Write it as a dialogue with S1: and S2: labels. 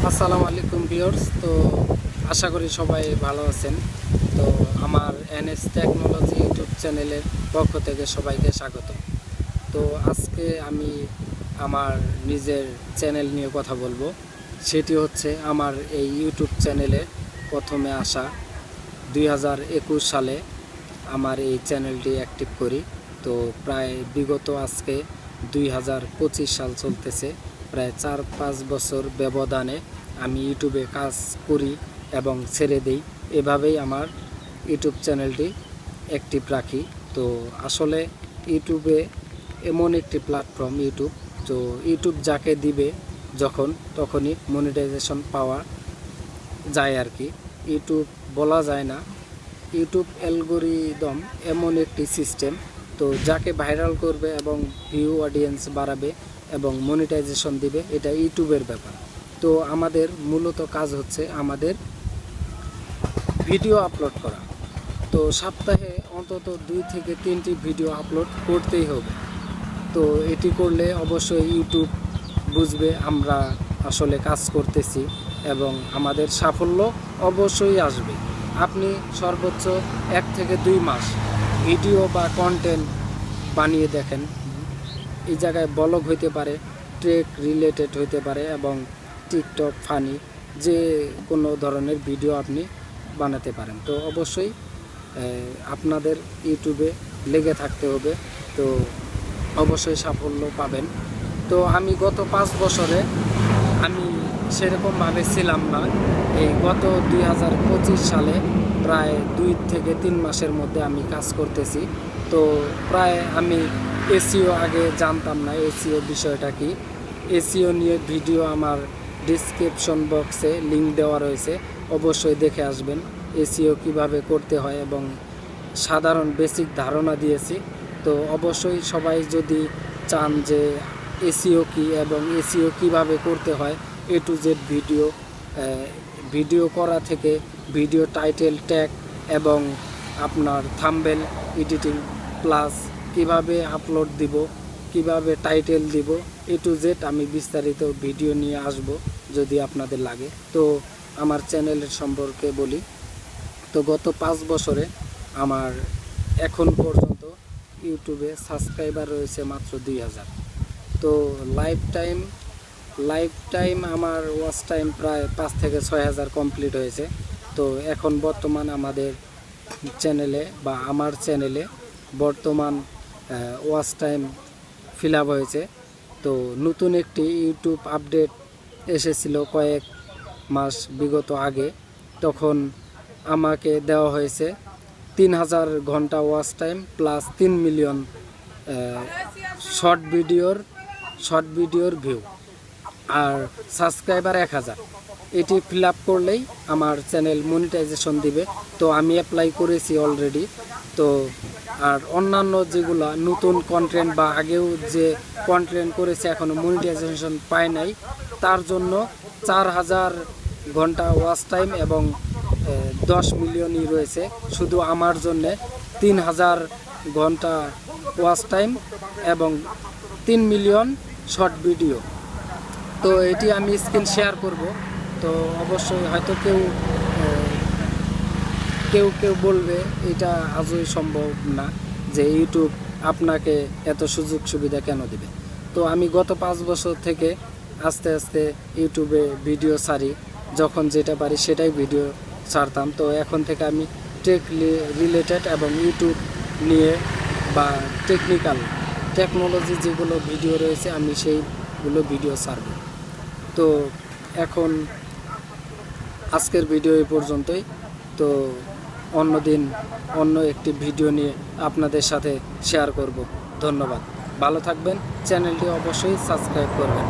S1: আসসালামু আলাইকুম ভিউয়ার্স। তো আশা করি সবাই ভালো আছেন। তো আমার এনএস টেকনোলজি ইউটিউব চ্যানেলের পক্ষ থেকে সবাইকে স্বাগত। তো আজকে আমি আমার নিজের চ্যানেল নিয়ে কথা বলবো। সেটি হচ্ছে আমার এই ইউটিউব চ্যানেলে প্রথমে আসা 2021 সালে আমার এই চ্যানেলটি অ্যাক্টিভ করি। তো প্রায় বিগত আজকে 2025 সাল চলতেছে, প্রায় 4-5 বছর ব্যবধানে আমি ইউটিউবে কাজ করি এবং ছেড়ে দিই। এভাবেই আমার ইউটিউব চ্যানেলটি অ্যাক্টিভ রাখি। তো আসলে ইউটিউবে এমন একটি প্ল্যাটফর্ম ইউটিউব, তো ইউটিউব যাকে দিবে যখন তখনই মনিটাইজেশন পাওয়া যায় আর কি। ইউটিউব বলা যায় না, ইউটিউব অ্যালগরিদম এমন একটি সিস্টেম, তো যাকে ভাইরাল করবে এবং ভিউ অডিয়েন্স বাড়াবে এবং মনিটাইজেশন দিবে, এটা ইউটিউবের ব্যাপার। তো আমাদের মূলত কাজ হচ্ছে আমাদের ভিডিও আপলোড করা। তো সপ্তাহে অন্তত 2 থেকে 3টি ভিডিও আপলোড করতেই হবে। তো এটি করলে অবশ্যই ইউটিউব বুঝবে আমরা আসলে কাজ করতেছি এবং আমাদের সাফল্য অবশ্যই আসবে। আপনি সর্বোচ্চ 1 থেকে 2 মাস ভিডিও বা কন্টেন্ট বানিয়ে দেখেন। এই জায়গায় ব্লগ হইতে পারে, ট্রেক রিলেটেড হইতে পারে এবং টিকটক ফানি, যে কোনো ধরনের ভিডিও আপনি বানাতে পারেন। তো অবশ্যই আপনাদের ইউটিউবে লেগে থাকতে হবে, তো অবশ্যই সাফল্য পাবেন। তো আমি গত 5 বছরে আমি সেরকমভাবে ছিলাম না। এই গত 2025 সালে প্রায় 2 থেকে 3 মাসের মধ্যে আমি কাজ করতেছি। তো প্রায় আমি এসইও আগে জানতাম না, এসইও বিষয়টা কি। এসইও নিয়ে ভিডিও আমার ডিসক্রিপশন বক্সে লিঙ্ক দেওয়া রয়েছে, অবশ্যই দেখে আসবেন। এসইও কিভাবে করতে হয় এবং সাধারণ বেসিক ধারণা দিয়েছি। তো অবশ্যই সবাই যদি চান যে এসইও কি এবং এসইও কিভাবে করতে হয়, A to Z ভিডিও করা থেকে ভিডিও টাইটেল ট্যাগ এবং আপনার থাম্বনেল এডিটিং প্লাস কিভাবে আপলোড দিব, কিভাবে টাইটেল দিব, A to Z আমি বিস্তারিত ভিডিও নিয়ে আসব যদি আপনাদের লাগে। তো আমার চ্যানেলের সম্পর্কে বলি। তো গত 5 বছরে আমার এখন পর্যন্ত ইউটিউবে সাবস্ক্রাইবার রয়েছে মাত্র 2000। তো লাইফ টাইম আমার ওয়াচ টাইম প্রায় 5 থেকে 6000 কমপ্লিট হয়েছে। তো এখন বর্তমান আমাদের চ্যানেলে বা আমার চ্যানেলে বর্তমান ওয়াচ টাইম ফিল আপ হয়েছে। তো নতুন একটি ইউটিউব আপডেট এসেছিল কয়েক মাস বিগত আগে, তখন আমাকে দেওয়া হয়েছে 3000 ঘন্টা watch time plus 3 million short ভিডিওর ভিউ আর সাবস্ক্রাইবার 1000। এটি ফিল আপ করলেই আমার চ্যানেল মনিটাইজেশন দিবে। তো আমি অ্যাপ্লাই করেছি অলরেডি। তো আর অন্যান্য যেগুলো নতুন কন্টেন্ট বা আগেও যে কন্টেন্ট করেছে এখনও মনিটাইজেশন পায় নাই, তার জন্য 4000 ঘন্টা ওয়াচ টাইম এবং 10 মিলিয়নই রয়েছে। শুধু আমার জন্যে 3000 ঘন্টা ওয়াচ টাইম এবং 3 মিলিয়ন শর্ট ভিডিও। তো এটি আমি স্ক্রিন শেয়ার করব। তো অবশ্যই হয়তো কেউ বলবে এটা আজই সম্ভব না যে ইউটিউব আপনাকে এত সুযোগ সুবিধা কেন দিবে। তো আমি গত 5 বছর থেকে আস্তে আস্তে ইউটিউবে ভিডিও ছাড়ি, যখন যেটা পারি সেটাই ভিডিও ছাড়তাম। তো এখন থেকে আমি টেক রিলেটেড এবং ইউটিউব নিয়ে বা টেকনোলজি যেগুলো ভিডিও রয়েছে আমি সেইগুলো ভিডিও ছাড়ব। তো এখন আজকের ভিডিও এই পর্যন্তই। তো অন্যদিন অন্য একটি ভিডিও নিয়ে আপনাদের সাথে শেয়ার করব। ধন্যবাদ, ভালো থাকবেন, চ্যানেলটি অবশ্যই সাবস্ক্রাইব করবেন।